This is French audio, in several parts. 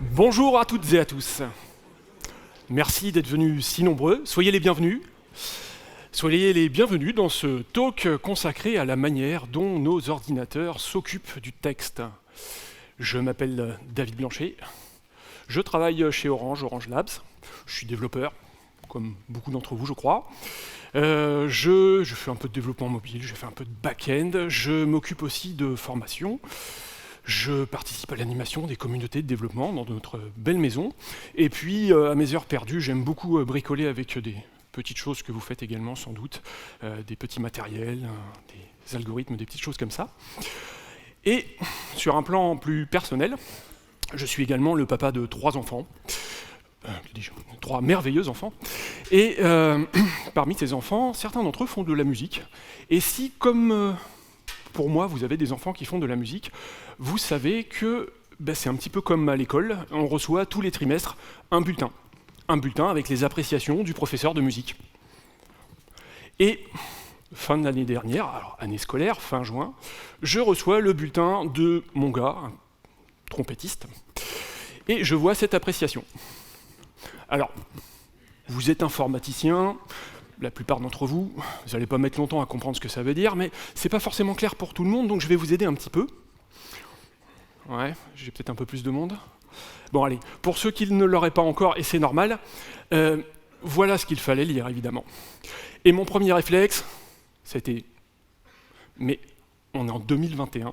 Bonjour à toutes et à tous. Merci d'être venus si nombreux. Soyez les bienvenus. Soyez les bienvenus dans ce talk consacré à la manière dont nos ordinateurs s'occupent du texte. Je m'appelle David Blanchet. Je travaille chez Orange Labs. Je suis développeur, comme beaucoup d'entre vous, je crois. Je fais un peu de développement mobile, je fais un peu de back-end. Je m'occupe aussi de formation. Je participe à l'animation des communautés de développement dans notre belle maison. Et puis, à mes heures perdues, j'aime beaucoup bricoler avec des petites choses que vous faites également, sans doute, des petits matériels, des algorithmes, des petites choses comme ça. Et sur un plan plus personnel, je suis également le papa de 3 enfants, 3 merveilleux enfants. Et parmi ces enfants, certains d'entre eux font de la musique. Et si, comme pour moi, vous avez des enfants qui font de la musique, vous savez que c'est un petit peu comme à l'école, on reçoit tous les trimestres un bulletin avec les appréciations du professeur de musique. Et fin de l'année dernière, alors année scolaire, fin juin, je reçois le bulletin de mon gars, un trompettiste, et je vois cette appréciation. Alors, vous êtes informaticien, la plupart d'entre vous, vous n'allez pas mettre longtemps à comprendre ce que ça veut dire, mais c'est pas forcément clair pour tout le monde, donc je vais vous aider un petit peu. Ouais, j'ai peut-être un peu plus de monde. Bon allez, pour ceux qui ne l'auraient pas encore, et c'est normal, voilà ce qu'il fallait lire évidemment. Et mon premier réflexe, c'était, mais on est en 2021,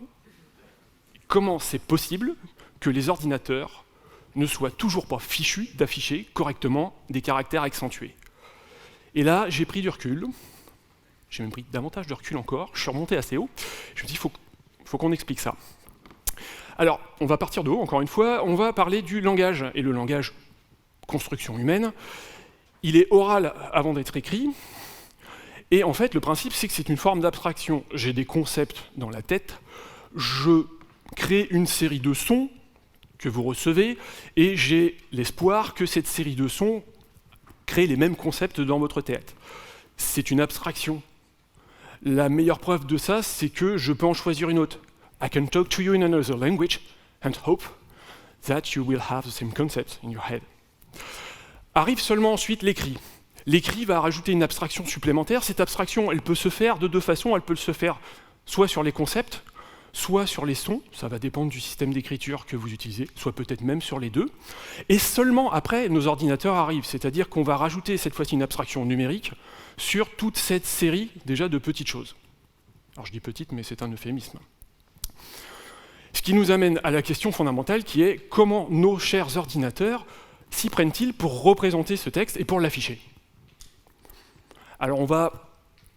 comment c'est possible que les ordinateurs ne soient toujours pas fichus d'afficher correctement des caractères accentués? Et là, j'ai pris du recul, j'ai même pris davantage de recul encore, je suis remonté assez haut, je me dis, il faut qu'on explique ça. Alors, on va partir de haut, encore une fois, on va parler du langage, et le langage construction humaine, il est oral avant d'être écrit, et en fait, le principe, c'est que c'est une forme d'abstraction. J'ai des concepts dans la tête, je crée une série de sons que vous recevez, et j'ai l'espoir que cette série de sons crée les mêmes concepts dans votre tête. C'est une abstraction. La meilleure preuve de ça, c'est que je peux en choisir une autre. I can talk to you in another language and hope that you will have the same concept in your head. Arrive seulement ensuite l'écrit. L'écrit va rajouter une abstraction supplémentaire. Cette abstraction, elle peut se faire de deux façons. Elle peut se faire soit sur les concepts, soit sur les sons. Ça va dépendre du système d'écriture que vous utilisez, soit peut-être même sur les deux. Et seulement après, nos ordinateurs arrivent. C'est-à-dire qu'on va rajouter cette fois-ci une abstraction numérique sur toute cette série déjà de petites choses. Alors je dis petites, mais c'est un euphémisme. Ce qui nous amène à la question fondamentale qui est comment nos chers ordinateurs s'y prennent-ils pour représenter ce texte et pour l'afficher? Alors on va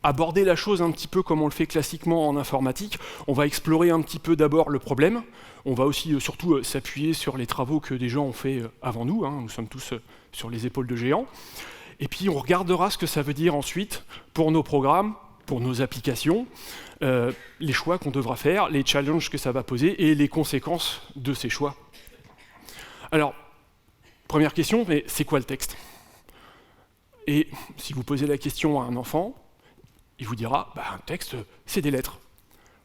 aborder la chose un petit peu comme on le fait classiquement en informatique. On va explorer un petit peu d'abord le problème. On va aussi surtout s'appuyer sur les travaux que des gens ont fait avant nous. Nous sommes tous sur les épaules de géants. Et puis on regardera ce que ça veut dire ensuite pour nos programmes, pour nos applications, les choix qu'on devra faire, les challenges que ça va poser et les conséquences de ces choix. Alors, première question, mais c'est quoi le texte? Et si vous posez la question à un enfant, il vous dira, un texte, c'est des lettres.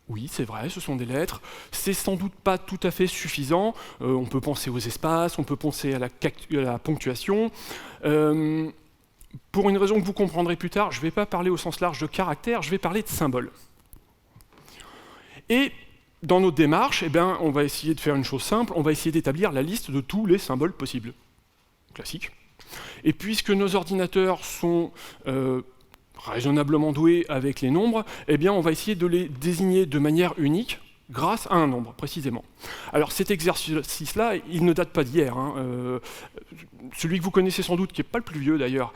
Oui, c'est vrai, ce sont des lettres. C'est sans doute pas tout à fait suffisant. On peut penser aux espaces, on peut penser à la ponctuation. Pour une raison que vous comprendrez plus tard, je ne vais pas parler au sens large de caractères, je vais parler de symboles. Et dans notre démarche, on va essayer de faire une chose simple, on va essayer d'établir la liste de tous les symboles possibles. Classique. Et puisque nos ordinateurs sont raisonnablement doués avec les nombres, on va essayer de les désigner de manière unique grâce à un nombre, précisément. Alors cet exercice-là, il ne date pas d'hier. Celui que vous connaissez sans doute, qui n'est pas le plus vieux d'ailleurs,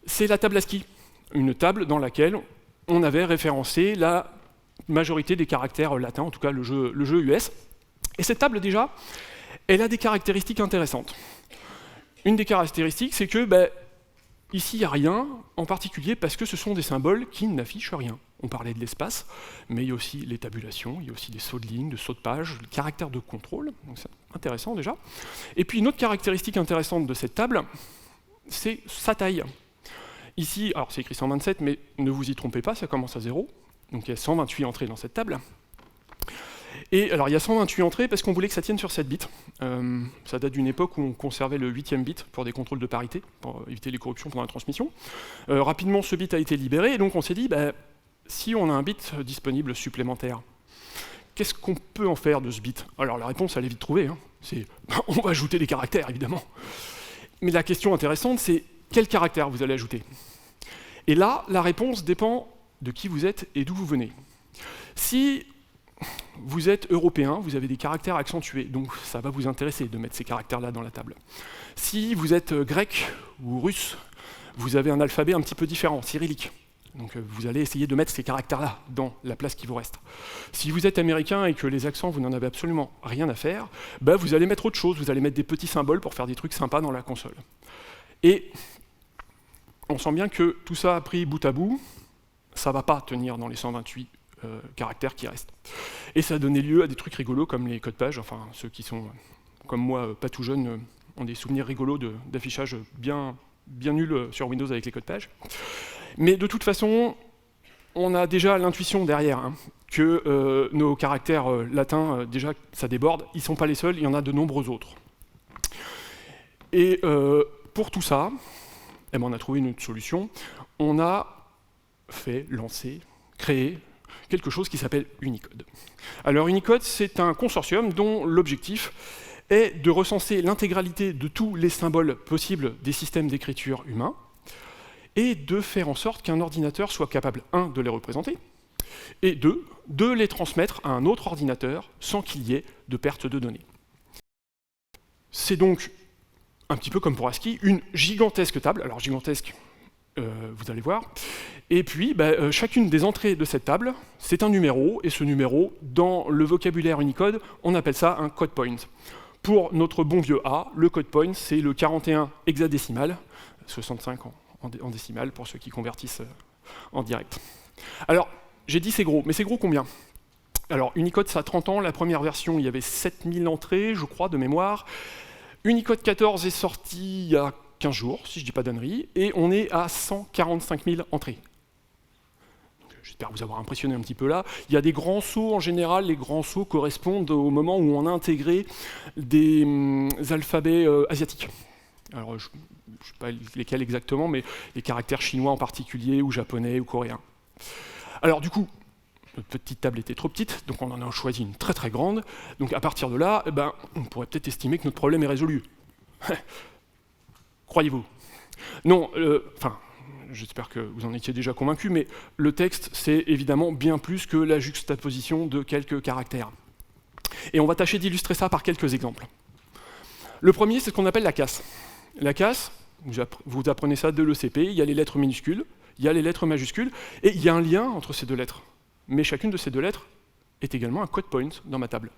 c'est la table ASCII, une table dans laquelle on avait référencé la majorité des caractères latins, en tout cas le jeu US. Et cette table, déjà, elle a des caractéristiques intéressantes. Une des caractéristiques, c'est que, ici, il n'y a rien, en particulier parce que ce sont des symboles qui n'affichent rien. On parlait de l'espace, mais il y a aussi les tabulations, il y a aussi des sauts de ligne, des sauts de page, le caractère de contrôle, donc c'est intéressant déjà. Et puis une autre caractéristique intéressante de cette table, c'est sa taille. Ici, alors c'est écrit 127, mais ne vous y trompez pas, ça commence à 0, donc il y a 128 entrées dans cette table. Et alors il y a 128 entrées parce qu'on voulait que ça tienne sur 7 bits. Ça date d'une époque où on conservait le 8e bit pour des contrôles de parité, pour éviter les corruptions pendant la transmission. Rapidement, ce bit a été libéré, et donc on s'est dit, si on a un bit disponible supplémentaire, qu'est-ce qu'on peut en faire de ce bit? Alors la réponse, elle est vite trouvée, hein. C'est on va ajouter des caractères, évidemment. Mais la question intéressante, c'est quels caractères vous allez ajouter? Et là, la réponse dépend de qui vous êtes et d'où vous venez. Si vous êtes européen, vous avez des caractères accentués, donc ça va vous intéresser de mettre ces caractères-là dans la table. Si vous êtes grec ou russe, vous avez un alphabet un petit peu différent, cyrillique. Donc vous allez essayer de mettre ces caractères-là dans la place qui vous reste. Si vous êtes américain et que les accents, vous n'en avez absolument rien à faire, vous allez mettre autre chose, vous allez mettre des petits symboles pour faire des trucs sympas dans la console. Et on sent bien que tout ça pris bout à bout, ça ne va pas tenir dans les 128 caractères qui restent. Et ça a donné lieu à des trucs rigolos comme les codes pages, enfin ceux qui sont, comme moi, pas tout jeunes, ont des souvenirs rigolos d'affichage bien nuls sur Windows avec les codes pages. Mais de toute façon, on a déjà l'intuition derrière, hein, que nos caractères latins, déjà ça déborde, ils ne sont pas les seuls, il y en a de nombreux autres. Et pour tout ça, on a trouvé une autre solution, on a créé quelque chose qui s'appelle Unicode. Alors Unicode, c'est un consortium dont l'objectif est de recenser l'intégralité de tous les symboles possibles des systèmes d'écriture humains et de faire en sorte qu'un ordinateur soit capable, 1, de les représenter, et 2, de les transmettre à un autre ordinateur sans qu'il y ait de perte de données. C'est donc, un petit peu comme pour ASCII, une gigantesque table, alors gigantesque, vous allez voir, et puis chacune des entrées de cette table, c'est un numéro, et ce numéro, dans le vocabulaire Unicode, on appelle ça un code point. Pour notre bon vieux A, le code point, c'est le 41 hexadécimal, 65 en décimale pour ceux qui convertissent en direct. Alors, j'ai dit c'est gros, mais c'est gros combien? Alors, Unicode, ça a 30 ans, la première version, il y avait 7000 entrées, je crois, de mémoire. Unicode 14 est sorti il y a 15 jours, si je ne dis pas d'ânerie, et on est à 145 000 entrées. J'espère vous avoir impressionné un petit peu là. Il y a des grands sauts en général, les grands sauts correspondent au moment où on a intégré des alphabets asiatiques. Alors, je ne sais pas lesquels exactement, mais les caractères chinois en particulier, ou japonais, ou coréens. Alors du coup, notre petite table était trop petite, donc on en a choisi une très très grande. Donc à partir de là, on pourrait peut-être estimer que notre problème est résolu. Croyez-vous? Non, j'espère que vous en étiez déjà convaincu, mais le texte, c'est évidemment bien plus que la juxtaposition de quelques caractères. Et on va tâcher d'illustrer ça par quelques exemples. Le premier, c'est ce qu'on appelle la casse. La casse, vous apprenez ça de l'ECP, il y a les lettres minuscules, il y a les lettres majuscules, et il y a un lien entre ces deux lettres. Mais chacune de ces deux lettres est également un code point dans ma table.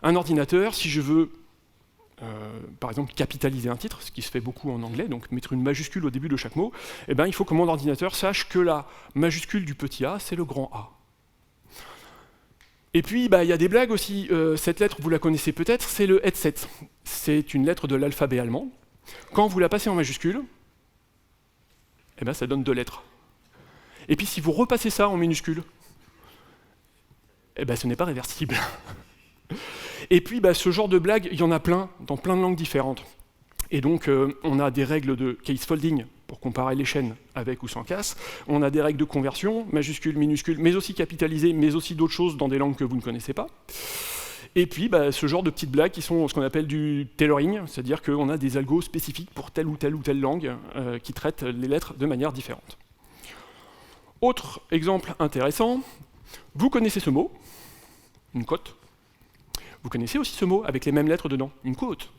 Un ordinateur, si je veux, par exemple, capitaliser un titre, ce qui se fait beaucoup en anglais, donc mettre une majuscule au début de chaque mot, il faut que mon ordinateur sache que la majuscule du petit a, c'est le grand A. Et puis, il y a des blagues aussi. Cette lettre, vous la connaissez peut-être, c'est le headset. C'est une lettre de l'alphabet allemand. Quand vous la passez en majuscule, ça donne 2 lettres. Et puis si vous repassez ça en minuscule, ce n'est pas réversible. Et puis ce genre de blagues, il y en a plein, dans plein de langues différentes. Et donc on a des règles de case folding pour comparer les chaînes avec ou sans casse. On a des règles de conversion, majuscule, minuscule, mais aussi capitalisées, mais aussi d'autres choses dans des langues que vous ne connaissez pas. Et puis, ce genre de petites blagues qui sont ce qu'on appelle du tailoring, c'est-à-dire qu'on a des algos spécifiques pour telle ou telle langue qui traitent les lettres de manière différente. Autre exemple intéressant, vous connaissez ce mot, une côte. Vous connaissez aussi ce mot avec les mêmes lettres dedans, une côte.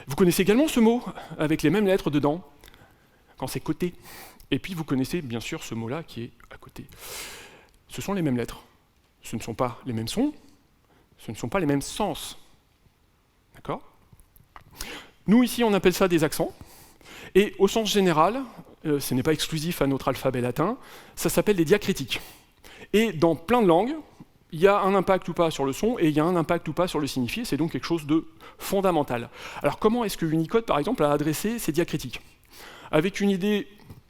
Vous connaissez également ce mot avec les mêmes lettres dedans, quand c'est côté. Et puis vous connaissez bien sûr ce mot-là qui est à côté. Ce sont les mêmes lettres. Ce ne sont pas les mêmes sons, ce ne sont pas les mêmes sens. D'accord? Nous, ici, on appelle ça des accents. Et au sens général, ce n'est pas exclusif à notre alphabet latin, ça s'appelle des diacritiques. Et dans plein de langues, il y a un impact ou pas sur le son, et il y a un impact ou pas sur le signifié, c'est donc quelque chose de fondamental. Alors comment est-ce que Unicode, par exemple, a adressé ces diacritiques? Avec une idée,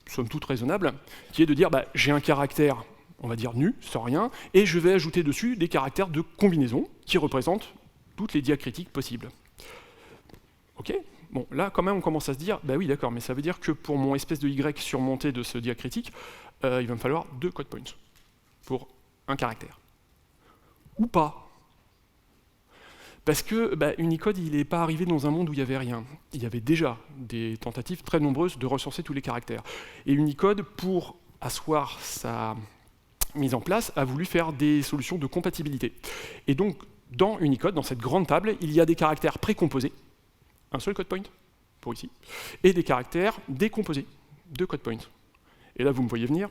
somme toute raisonnable, qui est de dire, j'ai un caractère on va dire nu, sans rien, et je vais ajouter dessus des caractères de combinaison qui représentent toutes les diacritiques possibles. Ok? Bon, là, quand même, on commence à se dire, bah oui, d'accord, mais ça veut dire que pour mon espèce de Y surmonté de ce diacritique, il va me falloir 2 code points pour un caractère. Ou pas. Parce que Unicode, il n'est pas arrivé dans un monde où il n'y avait rien. Il y avait déjà des tentatives très nombreuses de recenser tous les caractères. Et Unicode, pour asseoir sa mise en place, a voulu faire des solutions de compatibilité. Et donc, dans Unicode, dans cette grande table, il y a des caractères précomposés, un seul code point, pour ici, et des caractères décomposés, 2 code points. Et là, vous me voyez venir,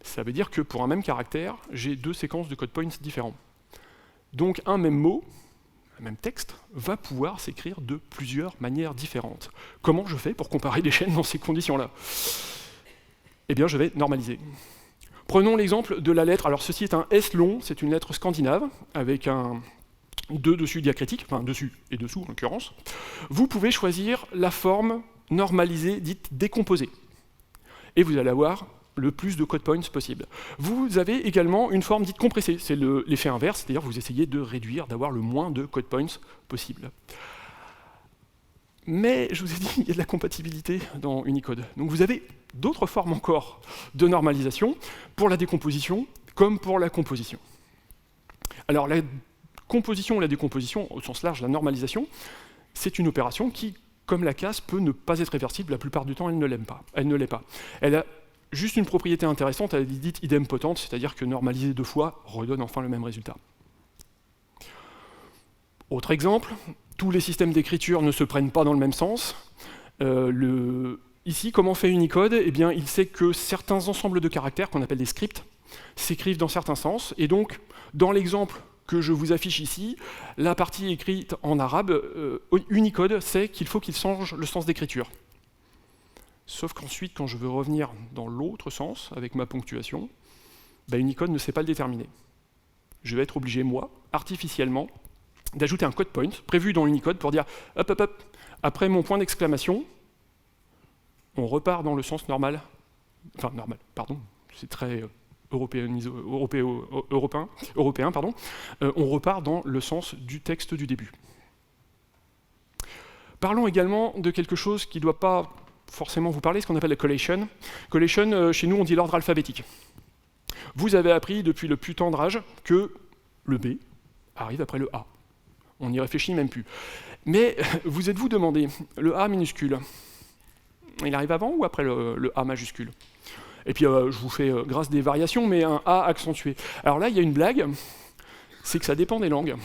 ça veut dire que pour un même caractère, j'ai 2 séquences de code points différents. Donc un même mot, un même texte, va pouvoir s'écrire de plusieurs manières différentes. Comment je fais pour comparer des chaînes dans ces conditions-là? Eh bien, je vais normaliser. Prenons l'exemple de la lettre, alors ceci est un S long, c'est une lettre scandinave, avec un 2 dessus diacritique, enfin dessus et dessous en l'occurrence. Vous pouvez choisir la forme normalisée dite décomposée. Et vous allez avoir le plus de code points possible. Vous avez également une forme dite compressée, c'est l'effet inverse, c'est-à-dire vous essayez de réduire, d'avoir le moins de code points possible. Mais je vous ai dit, il y a de la compatibilité dans Unicode. Donc vous avez d'autres formes encore de normalisation pour la décomposition comme pour la composition. Alors la composition ou la décomposition, au sens large, la normalisation, c'est une opération qui, comme la casse, peut ne pas être réversible. La plupart du temps, elle ne l'est pas. Elle a juste une propriété intéressante, elle est dite idempotente, c'est-à-dire que normaliser 2 fois redonne enfin le même résultat. Autre exemple, tous les systèmes d'écriture ne se prennent pas dans le même sens. Ici, comment fait Unicode? Eh bien, il sait que certains ensembles de caractères, qu'on appelle des scripts, s'écrivent dans certains sens, et donc, dans l'exemple que je vous affiche ici, la partie écrite en arabe, Unicode sait qu'il faut qu'il change le sens d'écriture. Sauf qu'ensuite, quand je veux revenir dans l'autre sens, avec ma ponctuation, Unicode ne sait pas le déterminer. Je vais être obligé, moi, artificiellement, d'ajouter un code point prévu dans Unicode pour dire hop, hop, hop, après mon point d'exclamation, on repart dans le sens normal, enfin normal, pardon, c'est très européen, pardon, on repart dans le sens du texte du début. Parlons également de quelque chose qui ne doit pas forcément vous parler, ce qu'on appelle la collation. Collation, chez nous, on dit l'ordre alphabétique. Vous avez appris depuis le plus tendre âge que le B arrive après le A. On n'y réfléchit même plus. Mais vous êtes-vous demandé, le A minuscule, il arrive avant ou après le A majuscule? Et puis je vous fais grâce des variations, mais un A accentué. Alors là, il y a une blague, c'est que ça dépend des langues.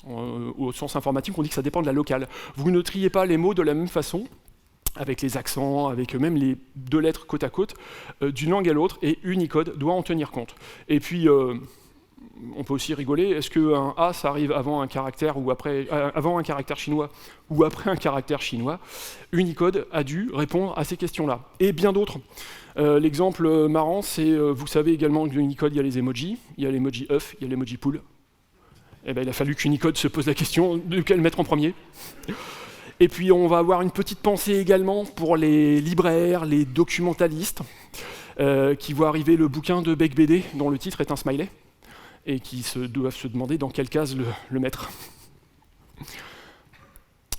Au sens informatique, on dit que ça dépend de la locale. Vous ne triez pas les mots de la même façon, avec les accents, avec même les 2 lettres côte à côte, d'une langue à l'autre, et Unicode doit en tenir compte. Et puis, on peut aussi rigoler, est-ce qu'un A, ça arrive avant un caractère ou avant un caractère chinois ou après un caractère chinois? Unicode a dû répondre à ces questions-là. Et bien d'autres. L'exemple marrant, c'est, vous savez également que dans Unicode, il y a les emojis, il y a l'emoji œuf, il y a l'emoji poule. Eh bien, il a fallu qu'Unicode se pose la question de lequel mettre en premier. Et puis on va avoir une petite pensée également pour les libraires, les documentalistes, qui voient arriver le bouquin de Beck BD, dont le titre est un smiley, et qui doivent se demander dans quelle case le mettre.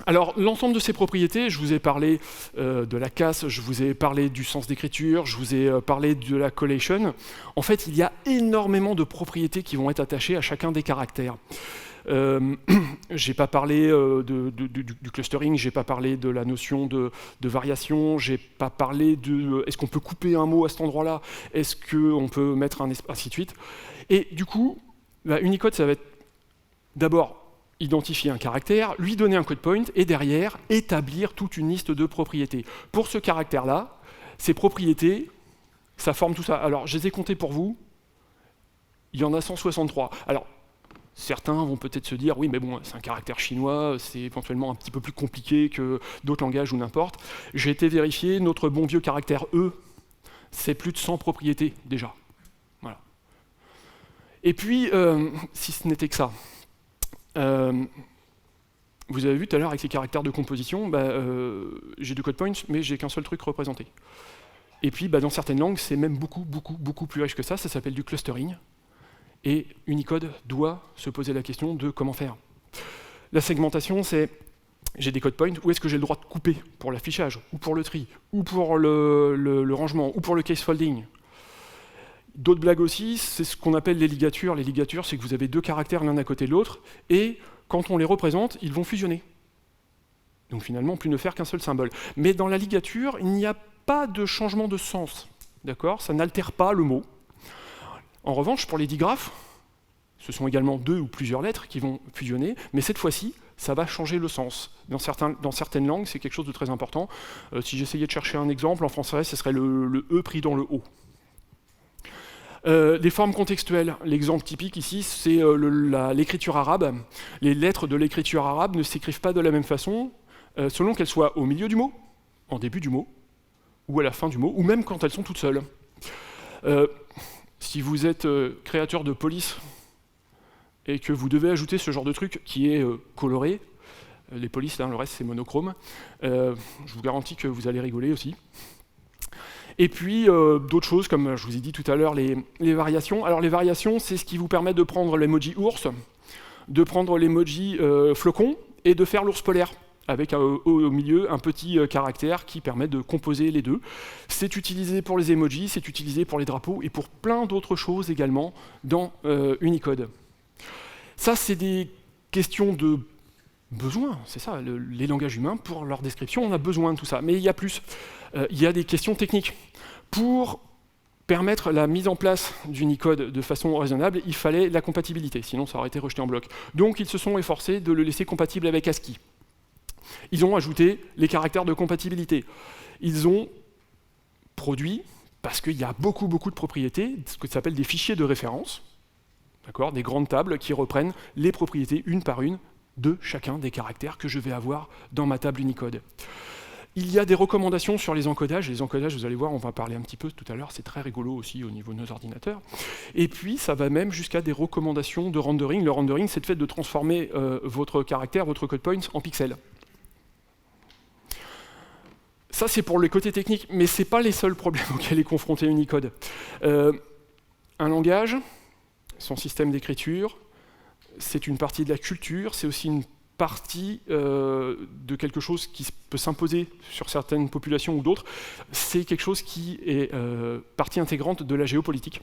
Alors, l'ensemble de ces propriétés, je vous ai parlé de la casse, je vous ai parlé du sens d'écriture, je vous ai parlé de la collation. En fait, il y a énormément de propriétés qui vont être attachées à chacun des caractères. J'ai pas parlé du clustering, j'ai pas parlé de la notion de variation, j'ai pas parlé de est-ce qu'on peut couper un mot à cet endroit-là, est-ce qu'on peut mettre un espace, ainsi de suite. Et du coup, Unicode, ça va être d'abord identifier un caractère, lui donner un code point, et derrière, établir toute une liste de propriétés. Pour ce caractère-là, ces propriétés, ça forme tout ça. Alors, je les ai comptées pour vous, il y en a 163. Alors, certains vont peut-être se dire, oui, mais bon, c'est un caractère chinois, c'est éventuellement un petit peu plus compliqué que d'autres langages ou n'importe. J'ai été vérifier, notre bon vieux caractère E, c'est plus de 100 propriétés, déjà. Voilà. Et puis, si ce n'était que ça, vous avez vu tout à l'heure avec ces caractères de composition, j'ai 2 code points, mais j'ai qu'un seul truc représenté. Et puis, dans certaines langues, c'est même beaucoup plus riche que ça s'appelle du clustering. Et Unicode doit se poser la question de comment faire. La segmentation, c'est j'ai des code points, où est-ce que j'ai le droit de couper pour l'affichage, ou pour le tri, ou pour le rangement, ou pour le case folding. D'autres blagues aussi, c'est ce qu'on appelle les ligatures. Les ligatures, c'est que vous avez deux caractères l'un à côté de l'autre, et quand on les représente, ils vont fusionner. Donc finalement, plus ne faire qu'un seul symbole. Mais dans la ligature, il n'y a pas de changement de sens. D'accord ? Ça n'altère pas le mot. En revanche, pour les digraphes, ce sont également deux ou plusieurs lettres qui vont fusionner, mais cette fois-ci, ça va changer le sens. Dans certaines langues, c'est quelque chose de très important. Si j'essayais de chercher un exemple, en français, ce serait le E pris dans le O. Les formes contextuelles, l'exemple typique ici, c'est l'écriture arabe. Les lettres de l'écriture arabe ne s'écrivent pas de la même façon, selon qu'elles soient au milieu du mot, en début du mot, ou à la fin du mot, ou même quand elles sont toutes seules. Si vous êtes créateur de police et que vous devez ajouter ce genre de truc qui est coloré, les polices, le reste c'est monochrome, je vous garantis que vous allez rigoler aussi. Et puis d'autres choses, comme je vous ai dit tout à l'heure, les variations. Alors les variations, c'est ce qui vous permet de prendre l'emoji ours, de prendre l'emoji flocon, et de faire l'ours polaire, avec au milieu un petit caractère qui permet de composer les deux. C'est utilisé pour les emojis, c'est utilisé pour les drapeaux, et pour plein d'autres choses également dans Unicode. Ça, c'est des questions de besoin, c'est ça, les langages humains, pour leur description, on a besoin de tout ça. Mais il y a plus, il y a des questions techniques. Pour permettre la mise en place d'Unicode de façon raisonnable, il fallait la compatibilité, sinon ça aurait été rejeté en bloc. Donc ils se sont efforcés de le laisser compatible avec ASCII. Ils ont ajouté les caractères de compatibilité. Ils ont produit, parce qu'il y a beaucoup de propriétés, ce que s'appelle des fichiers de référence, d'accord, des grandes tables qui reprennent les propriétés une par une de chacun des caractères que je vais avoir dans ma table Unicode. Il y a des recommandations sur les encodages. Les encodages, vous allez voir, on va parler un petit peu tout à l'heure, c'est très rigolo aussi au niveau de nos ordinateurs. Et puis, ça va même jusqu'à des recommandations de rendering. Le rendering, c'est le fait de transformer votre caractère, votre code point en pixels. Ça, c'est pour le côté technique, mais ce n'est pas les seuls problèmes auxquels est confronté Unicode. Un langage, son système d'écriture, c'est une partie de la culture, c'est aussi une partie de quelque chose qui peut s'imposer sur certaines populations ou d'autres. C'est quelque chose qui est partie intégrante de la géopolitique.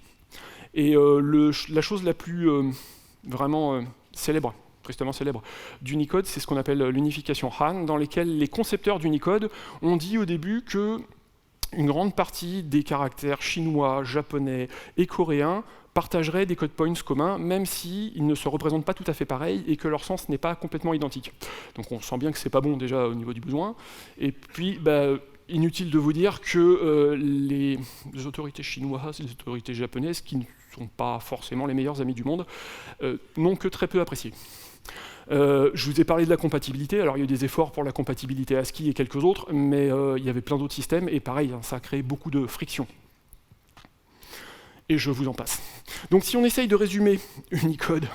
Et la chose la plus vraiment célèbre, tristement célèbre, d'Unicode, c'est ce qu'on appelle l'unification Han, dans lesquelles les concepteurs d'Unicode ont dit au début que une grande partie des caractères chinois, japonais et coréens partageraient des code points communs, même s'ils ne se représentent pas tout à fait pareils et que leur sens n'est pas complètement identique. Donc on sent bien que c'est pas bon déjà au niveau du besoin. Et puis, inutile de vous dire que les autorités chinoises, les autorités japonaises, qui ne sont pas forcément les meilleurs amis du monde, n'ont que très peu apprécié. Je vous ai parlé de la compatibilité, alors il y a eu des efforts pour la compatibilité ASCII et quelques autres, mais il y avait plein d'autres systèmes, et pareil, ça a créé beaucoup de friction. Et je vous en passe. Donc si on essaye de résumer Unicode,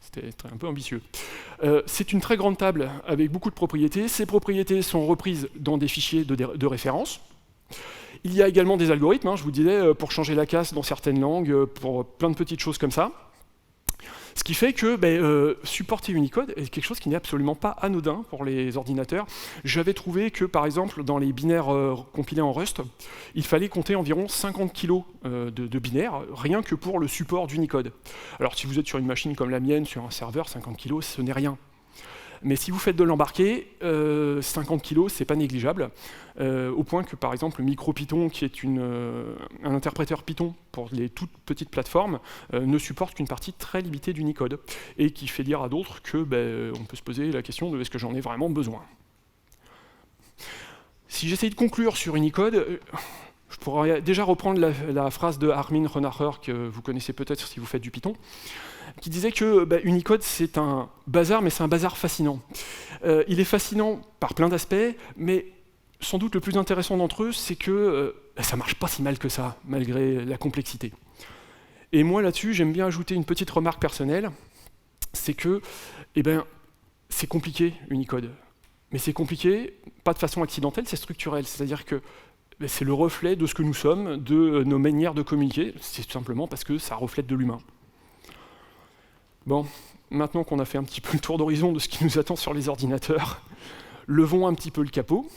c'était un peu ambitieux, c'est une très grande table avec beaucoup de propriétés. Ces propriétés sont reprises dans des fichiers de référence. Il y a également des algorithmes, je vous disais, pour changer la casse dans certaines langues, pour plein de petites choses comme ça. Ce qui fait que supporter Unicode est quelque chose qui n'est absolument pas anodin pour les ordinateurs. J'avais trouvé que, par exemple, dans les binaires compilés en Rust, il fallait compter environ 50 kg de binaires, rien que pour le support d'Unicode. Alors si vous êtes sur une machine comme la mienne, sur un serveur, 50 kg, ce n'est rien. Mais si vous faites de l'embarqué, 50 kg, c'est pas négligeable, au point que, par exemple, MicroPython, qui est un interpréteur Python pour les toutes petites plateformes, ne supporte qu'une partie très limitée d'Unicode, et qui fait dire à d'autres que on peut se poser la question de est-ce que j'en ai vraiment besoin. Si j'essaye de conclure sur Unicode, je pourrais déjà reprendre la phrase de Armin Renacher, que vous connaissez peut-être si vous faites du Python, qui disait que Unicode, c'est un bazar, mais c'est un bazar fascinant. Il est fascinant par plein d'aspects, mais sans doute le plus intéressant d'entre eux, c'est que ça marche pas si mal que ça, malgré la complexité. Et moi, là-dessus, j'aime bien ajouter une petite remarque personnelle, c'est que c'est compliqué, Unicode. Mais c'est compliqué, pas de façon accidentelle, c'est structurel. C'est-à-dire que c'est le reflet de ce que nous sommes, de nos manières de communiquer. C'est tout simplement parce que ça reflète de l'humain. Bon, maintenant qu'on a fait un petit peu le tour d'horizon de ce qui nous attend sur les ordinateurs, levons un petit peu le capot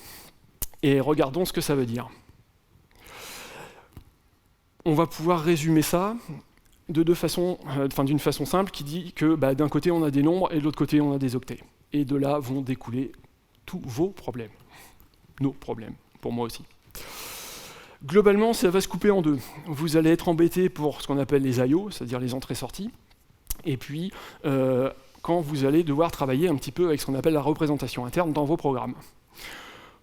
et regardons ce que ça veut dire. On va pouvoir résumer ça d'une façon simple qui dit que d'un côté on a des nombres et de l'autre côté on a des octets. Et de là vont découler tous vos problèmes. Nos problèmes, pour moi aussi. Globalement, ça va se couper en deux. Vous allez être embêté pour ce qu'on appelle les I/O, c'est-à-dire les entrées-sorties. Et puis, quand vous allez devoir travailler un petit peu avec ce qu'on appelle la représentation interne dans vos programmes.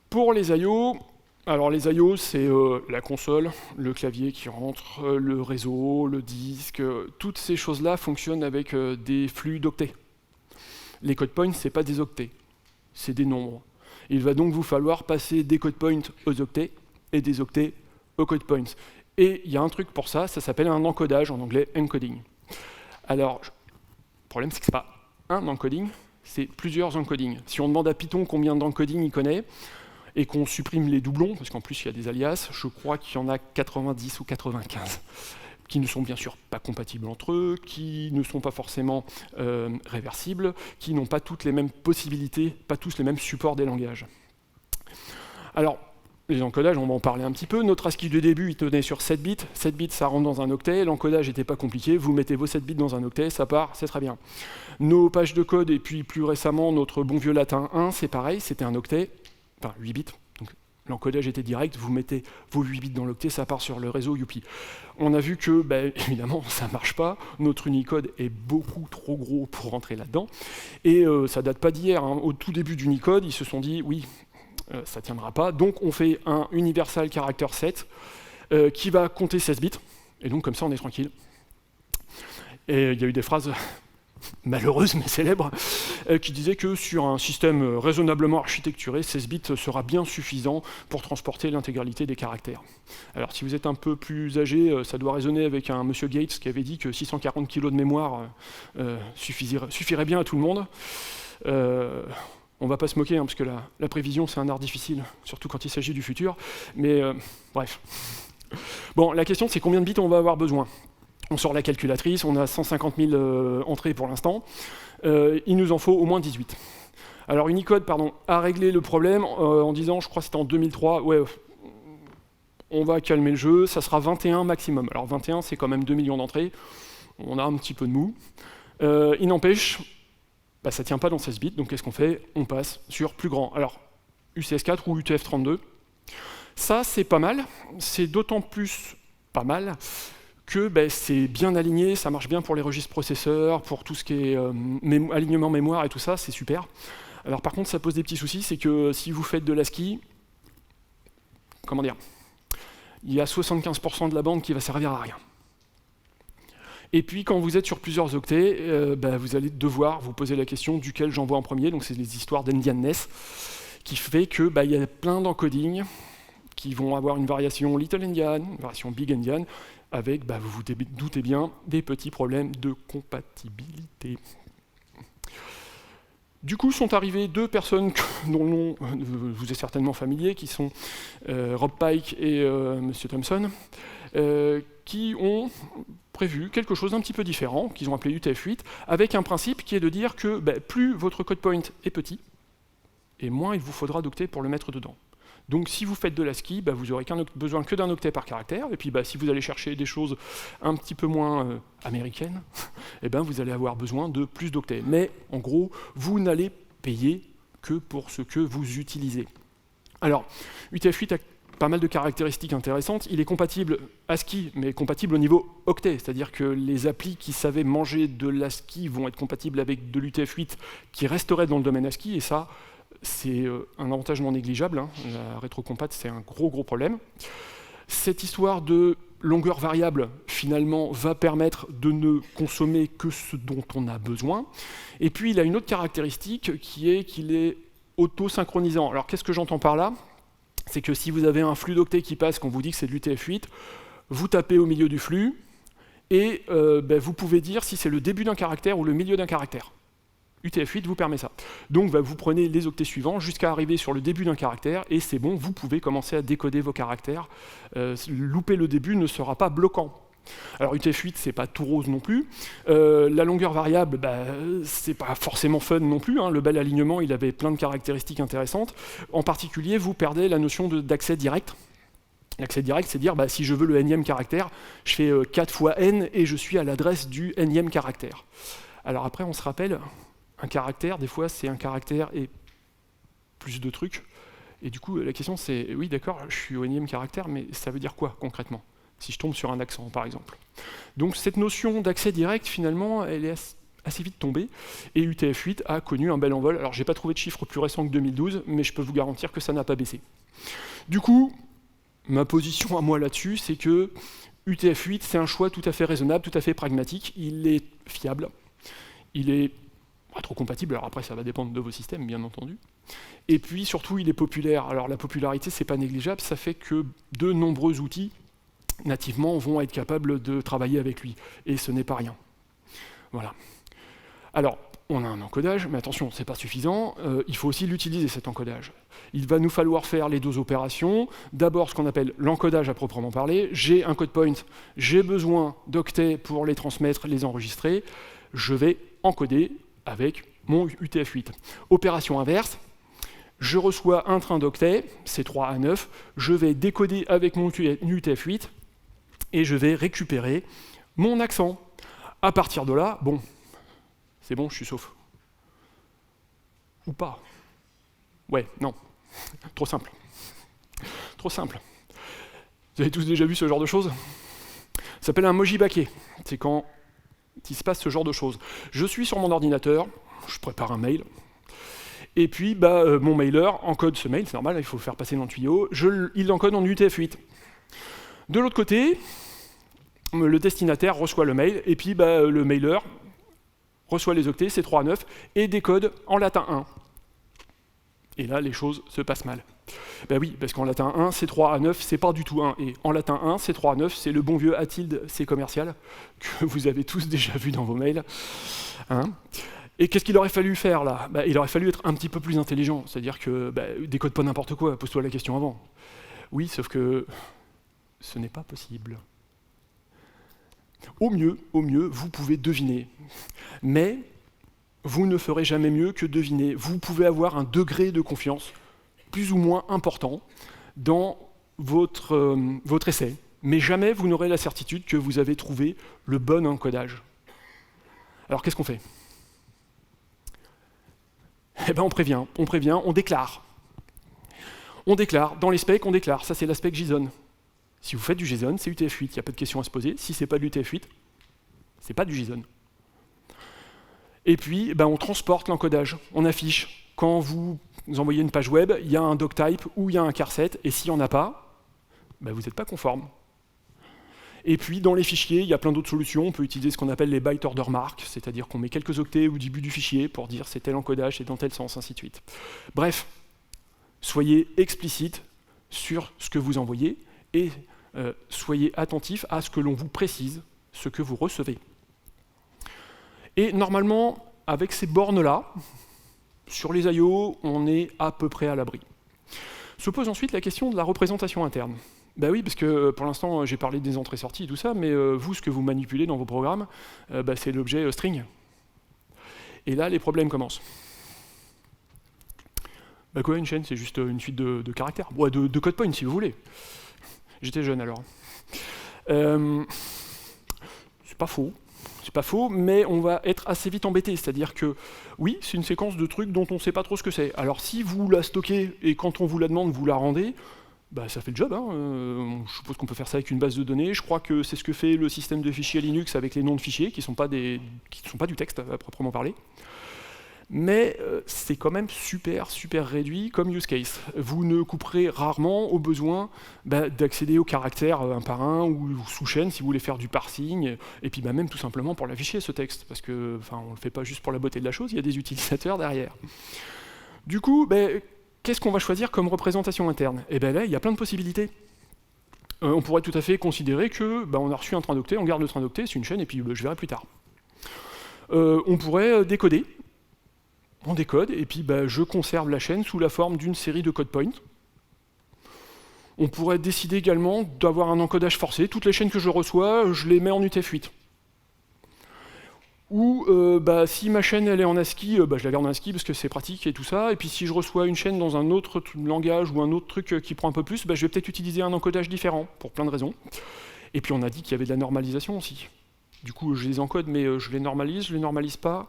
Pour les I/O, alors les I/O, c'est la console, le clavier qui rentre, le réseau, le disque, toutes ces choses-là fonctionnent avec des flux d'octets. Les code points, ce n'est pas des octets, c'est des nombres. Il va donc vous falloir passer des code points aux octets et des octets aux code points. Et il y a un truc pour ça, ça s'appelle un encodage, en anglais encoding. Alors, le problème, c'est que ce n'est pas un encoding, c'est plusieurs encodings. Si on demande à Python combien d'encoding il connaît, et qu'on supprime les doublons, parce qu'en plus il y a des alias, je crois qu'il y en a 90 ou 95, qui ne sont bien sûr pas compatibles entre eux, qui ne sont pas forcément réversibles, qui n'ont pas toutes les mêmes possibilités, pas tous les mêmes supports des langages. Alors, les encodages, on va en parler un petit peu. Notre ASCII de début, il tenait sur 7 bits. 7 bits, ça rentre dans un octet. L'encodage n'était pas compliqué. Vous mettez vos 7 bits dans un octet, ça part, c'est très bien. Nos pages de code, et puis plus récemment, notre bon vieux latin 1, c'est pareil, c'était un octet. Enfin 8 bits, donc l'encodage était direct, vous mettez vos 8 bits dans l'octet, ça part sur le réseau, youpi. On a vu que, évidemment, ça ne marche pas, notre Unicode est beaucoup trop gros pour rentrer là-dedans, et ça date pas d'hier, hein. Au tout début d'Unicode, ils se sont dit, oui, ça ne tiendra pas, donc on fait un Universal Character Set qui va compter 16 bits, et donc comme ça on est tranquille. Et il y a eu des phrases malheureuse mais célèbre, qui disait que sur un système raisonnablement architecturé, 16 bits sera bien suffisant pour transporter l'intégralité des caractères. Alors si vous êtes un peu plus âgé, ça doit résonner avec un monsieur Gates qui avait dit que 640 kg de mémoire suffirait bien à tout le monde. On ne va pas se moquer, hein, parce que la prévision c'est un art difficile, surtout quand il s'agit du futur, mais bref. Bon, la question c'est combien de bits on va avoir besoin. On sort la calculatrice, on a 150 000 entrées pour l'instant, il nous en faut au moins 18. Alors Unicode a réglé le problème en disant, je crois que c'était en 2003, ouais, on va calmer le jeu, ça sera 21 maximum. Alors 21 c'est quand même 2 millions d'entrées, on a un petit peu de mou. Il n'empêche, ça ne tient pas dans 16 bits, donc qu'est-ce qu'on fait? On passe sur plus grand. Alors UCS4 ou UTF-32, ça c'est pas mal, c'est d'autant plus pas mal que c'est bien aligné, ça marche bien pour les registres processeurs, pour tout ce qui est alignement mémoire et tout ça, c'est super. Alors par contre, ça pose des petits soucis, c'est que si vous faites de l'ASCII, comment dire, il y a 75% de la bande qui va servir à rien. Et puis quand vous êtes sur plusieurs octets, vous allez devoir vous poser la question duquel j'envoie en premier, donc c'est les histoires d'Endianness, qui fait que y a plein d'encodings qui vont avoir une variation Little Endian, une variation Big Endian, avec, vous vous doutez bien, des petits problèmes de compatibilité. Du coup, sont arrivées deux personnes dont le nom vous est certainement familier, qui sont Rob Pike et M. Thompson, qui ont prévu quelque chose d'un petit peu différent, qu'ils ont appelé UTF-8, avec un principe qui est de dire que plus votre code point est petit, et moins il vous faudra d'octets pour le mettre dedans. Donc si vous faites de l'ASCII, vous n'aurez besoin que d'un octet par caractère, et puis si vous allez chercher des choses un petit peu moins américaines, vous allez avoir besoin de plus d'octets. Mais en gros, vous n'allez payer que pour ce que vous utilisez. Alors, UTF-8 a pas mal de caractéristiques intéressantes. Il est compatible ASCII, mais compatible au niveau octet, c'est-à-dire que les applis qui savaient manger de l'ASCII vont être compatibles avec de l'UTF-8 qui resterait dans le domaine ASCII, et ça, c'est un avantage non négligeable, hein. La rétrocompat, c'est un gros problème. Cette histoire de longueur variable, finalement, va permettre de ne consommer que ce dont on a besoin. Et puis, il a une autre caractéristique qui est qu'il est auto-synchronisant. Alors, qu'est-ce que j'entends par là? C'est que si vous avez un flux d'octets qui passe, qu'on vous dit que c'est de l'UTF-8, vous tapez au milieu du flux, et vous pouvez dire si c'est le début d'un caractère ou le milieu d'un caractère. UTF-8 vous permet ça. Donc vous prenez les octets suivants jusqu'à arriver sur le début d'un caractère, et c'est bon, vous pouvez commencer à décoder vos caractères. Louper le début ne sera pas bloquant. Alors UTF-8, c'est pas tout rose non plus. La longueur variable, c'est pas forcément fun non plus. Le bel alignement, il avait plein de caractéristiques intéressantes. En particulier, vous perdez la notion d'accès direct. L'accès direct, c'est dire, si je veux le nème caractère, je fais 4 fois n et je suis à l'adresse du nème caractère. Alors après, on se rappelle, un caractère, des fois, c'est un caractère et plus de trucs. Et du coup, la question c'est, oui d'accord, je suis au nème caractère, mais ça veut dire quoi concrètement? Si je tombe sur un accent, par exemple. Donc cette notion d'accès direct, finalement, elle est assez vite tombée, et UTF-8 a connu un bel envol. Alors j'ai pas trouvé de chiffre plus récent que 2012, mais je peux vous garantir que ça n'a pas baissé. Du coup, ma position à moi là-dessus, c'est que UTF-8, c'est un choix tout à fait raisonnable, tout à fait pragmatique. Il est fiable, il est rétrocompatible, alors après ça va dépendre de vos systèmes, bien entendu. Et puis surtout, il est populaire. Alors la popularité, c'est pas négligeable, ça fait que de nombreux outils, nativement, vont être capables de travailler avec lui. Et ce n'est pas rien. Voilà. Alors, on a un encodage, mais attention, c'est pas suffisant, il faut aussi l'utiliser cet encodage. Il va nous falloir faire les deux opérations. D'abord, ce qu'on appelle l'encodage à proprement parler. J'ai un code point, j'ai besoin d'octets pour les transmettre, les enregistrer. Je vais encoder avec mon UTF-8. Opération inverse, je reçois un train d'octets, c'est 3 à 9, je vais décoder avec mon UTF-8 et je vais récupérer mon accent. À partir de là, bon, c'est bon, je suis sauf. Ou pas. Ouais, non. Trop simple. Trop simple. Vous avez tous déjà vu ce genre de choses? Ça s'appelle un moji baquet. C'est quand il se passe ce genre de choses. Je suis sur mon ordinateur, je prépare un mail, et puis mon mailer encode ce mail, c'est normal, il faut le faire passer dans le tuyau, il l'encode en UTF-8. De l'autre côté, le destinataire reçoit le mail, et puis le mailer reçoit les octets, c'est 3 à 9, et décode en latin 1. Et là, les choses se passent mal. Oui, parce qu'en latin 1, c'est 3 à 9, c'est pas du tout 1. Et en latin 1, c'est 3 à 9, c'est le bon vieux A tilde, c'est commercial, que vous avez tous déjà vu dans vos mails. Et qu'est-ce qu'il aurait fallu faire là? Il aurait fallu être un petit peu plus intelligent, c'est-à-dire que décode pas n'importe quoi, pose-toi la question avant. Oui, sauf que ce n'est pas possible. Au mieux, vous pouvez deviner. Mais vous ne ferez jamais mieux que deviner. Vous pouvez avoir un degré de confiance plus ou moins important dans votre essai, mais jamais vous n'aurez la certitude que vous avez trouvé le bon encodage. Alors qu'est-ce qu'on fait? On prévient, on déclare. On déclare, dans les specs, on déclare. Ça, c'est la spec JSON. Si vous faites du JSON, c'est UTF-8, il n'y a pas de question à se poser. Si c'est pas de l'UTF-8, c'est pas du JSON. Et puis, on transporte l'encodage, on affiche. Quand vous envoyez une page web, il y a un doctype ou il y a un charset, et s'il n'y en a pas, vous n'êtes pas conforme. Et puis, dans les fichiers, il y a plein d'autres solutions. On peut utiliser ce qu'on appelle les byte order marks, c'est-à-dire qu'on met quelques octets au début du fichier pour dire c'est tel encodage, c'est dans tel sens, ainsi de suite. Bref, soyez explicite sur ce que vous envoyez et soyez attentif à ce que l'on vous précise, ce que vous recevez. Et normalement, avec ces bornes-là, sur les I/O, on est à peu près à l'abri. Se pose ensuite la question de la représentation interne. Oui, parce que pour l'instant, j'ai parlé des entrées-sorties et tout ça, mais vous, ce que vous manipulez dans vos programmes, c'est l'objet string. Et là, les problèmes commencent. Quoi, une chaîne, c'est juste une suite de caractères, de code point, si vous voulez. J'étais jeune alors. C'est pas faux. C'est pas faux, mais on va être assez vite embêté. C'est-à-dire que, oui, c'est une séquence de trucs dont on ne sait pas trop ce que c'est. Alors si vous la stockez et quand on vous la demande, vous la rendez, ça fait le job. Je suppose qu'on peut faire ça avec une base de données. Je crois que c'est ce que fait le système de fichiers Linux avec les noms de fichiers, qui ne sont pas du texte à proprement parler. Mais c'est quand même super réduit comme use case. Vous ne couperez rarement au besoin d'accéder aux caractères un par un ou sous-chaîne si vous voulez faire du parsing, et puis même tout simplement pour l'afficher ce texte, parce que on ne le fait pas juste pour la beauté de la chose, il y a des utilisateurs derrière. Du coup, qu'est-ce qu'on va choisir comme représentation interne? Là, il y a plein de possibilités. On pourrait tout à fait considérer que on a reçu un train d'octet, on garde le train d'octet, c'est une chaîne, et puis je verrai plus tard. On pourrait décoder. on décode, et puis je conserve la chaîne sous la forme d'une série de code points. On pourrait décider également d'avoir un encodage forcé. Toutes les chaînes que je reçois, je les mets en UTF-8. Ou si ma chaîne elle est en ASCII, je la garde en ASCII parce que c'est pratique et tout ça. Et puis si je reçois une chaîne dans un autre langage ou un autre truc qui prend un peu plus, je vais peut-être utiliser un encodage différent pour plein de raisons. Et puis on a dit qu'il y avait de la normalisation aussi. Du coup, je les encode, mais je les normalise pas.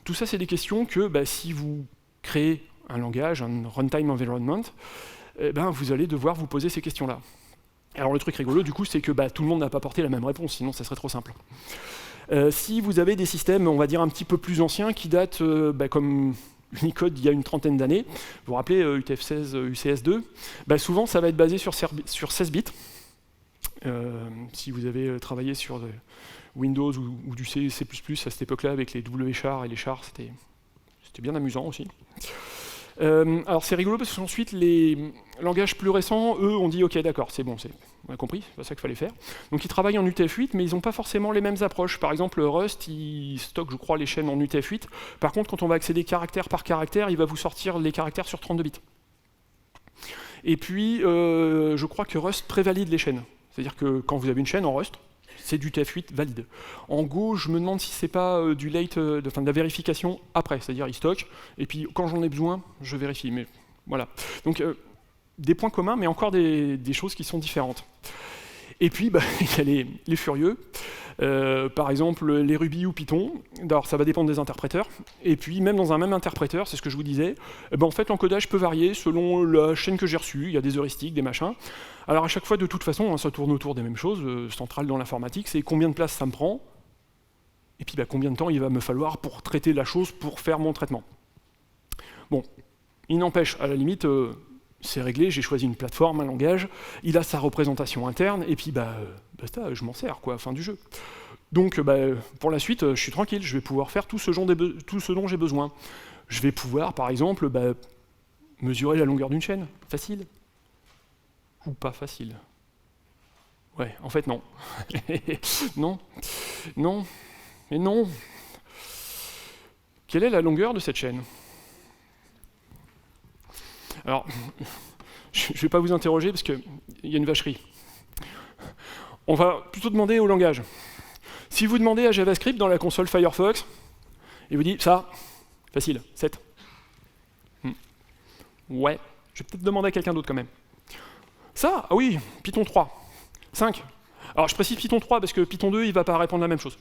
Tout ça, c'est des questions que si vous créez un langage, un runtime environment, vous allez devoir vous poser ces questions-là. Alors le truc rigolo, du coup, c'est que tout le monde n'a pas porté la même réponse, sinon ça serait trop simple. Si vous avez des systèmes, on va dire, un petit peu plus anciens, qui datent comme Unicode il y a une trentaine d'années, vous vous rappelez UTF-16, UCS2, souvent ça va être basé sur 16 bits. Si vous avez travaillé sur Windows ou du C++ à cette époque-là, avec les WCHAR et les chars, c'était bien amusant aussi. Alors c'est rigolo parce qu'ensuite les langages plus récents, eux, ont dit ok d'accord, c'est bon, on a compris, c'est pas ça qu'il fallait faire. Donc ils travaillent en UTF-8, mais ils n'ont pas forcément les mêmes approches. Par exemple, Rust, il stocke, je crois, les chaînes en UTF-8. Par contre, quand on va accéder caractère par caractère, il va vous sortir les caractères sur 32 bits. Et puis, je crois que Rust prévalide les chaînes. C'est-à-dire que quand vous avez une chaîne en Rust, c'est du UTF-8 valide. En Go, je me demande si c'est pas du late, de la vérification après, c'est-à-dire il stocke, et puis quand j'en ai besoin, je vérifie. Mais voilà. Donc des points communs, mais encore des choses qui sont différentes. Et puis il y a les furieux. Par exemple, les Ruby ou Python. Alors ça va dépendre des interpréteurs. Et puis même dans un même interpréteur, c'est ce que je vous disais, en fait l'encodage peut varier selon la chaîne que j'ai reçue. Il y a des heuristiques, des machins. Alors à chaque fois, de toute façon, ça tourne autour des mêmes choses, centrales dans l'informatique, c'est combien de place ça me prend, et puis combien de temps il va me falloir pour traiter la chose, pour faire mon traitement. Bon, il n'empêche, à la limite, c'est réglé, j'ai choisi une plateforme, un langage, il a sa représentation interne, et puis basta, je m'en sers, quoi, fin du jeu. Donc pour la suite, je suis tranquille, je vais pouvoir faire tout ce dont j'ai besoin. Je vais pouvoir, par exemple, mesurer la longueur d'une chaîne, facile. Ou pas facile. Ouais, en fait non. Non, mais non. Quelle est la longueur de cette chaîne? Alors, je ne vais pas vous interroger parce qu'il y a une vacherie. On va plutôt demander au langage. Si vous demandez à JavaScript dans la console Firefox, il vous dit ça, facile, 7. Ouais, je vais peut-être demander à quelqu'un d'autre quand même. Ça, ah oui, Python 3, 5. Alors je précise Python 3 parce que Python 2, il ne va pas répondre la même chose.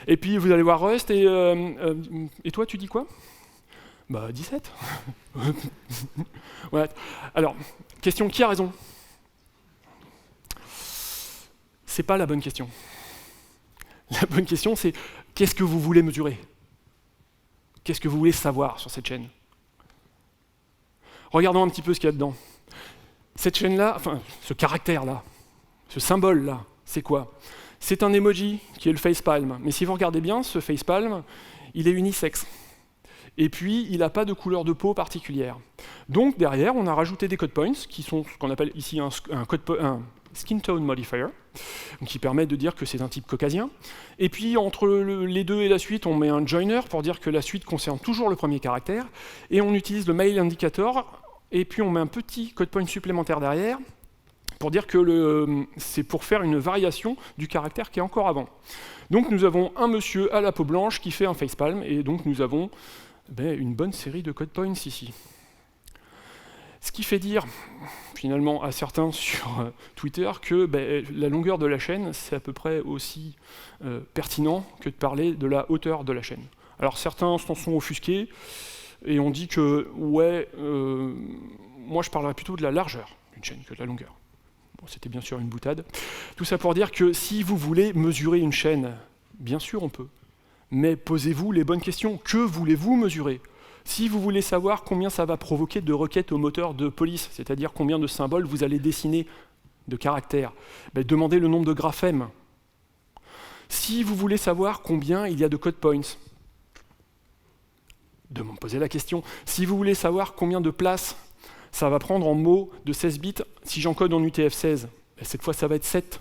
Et puis vous allez voir Rust, et toi tu dis quoi? 17. Ouais. Alors, question, qui a raison? C'est pas la bonne question. La bonne question, c'est qu'est-ce que vous voulez mesurer? Qu'est-ce que vous voulez savoir sur cette chaîne? Regardons un petit peu ce qu'il y a dedans. Cette chaîne-là, enfin, ce caractère-là, ce symbole-là, c'est quoi? C'est un emoji qui est le facepalm. Mais si vous regardez bien, ce facepalm, il est unisexe. Et puis, il n'a pas de couleur de peau particulière. Donc, derrière, on a rajouté des code points, qui sont ce qu'on appelle ici un skin tone modifier, qui permet de dire que c'est un type caucasien. Et puis, entre les deux et la suite, on met un joiner pour dire que la suite concerne toujours le premier caractère. Et on utilise le male indicator. Et puis on met un petit code point supplémentaire derrière pour dire que c'est pour faire une variation du caractère qui est encore avant. Donc nous avons un monsieur à la peau blanche qui fait un facepalm, et donc nous avons une bonne série de code points ici. Ce qui fait dire finalement à certains sur Twitter que la longueur de la chaîne, c'est à peu près aussi pertinent que de parler de la hauteur de la chaîne. Alors certains s'en sont offusqués, et on dit que, moi je parlerais plutôt de la largeur d'une chaîne que de la longueur. Bon, c'était bien sûr une boutade. Tout ça pour dire que si vous voulez mesurer une chaîne, bien sûr on peut, mais posez-vous les bonnes questions. Que voulez-vous mesurer? Si vous voulez savoir combien ça va provoquer de requêtes au moteur de police, c'est-à-dire combien de symboles vous allez dessiner de caractères, demandez le nombre de graphèmes. Si vous voulez savoir combien il y a de code points, de me poser la question. Si vous voulez savoir combien de places ça va prendre en mots de 16 bits, si j'encode en UTF-16, cette fois ça va être 7.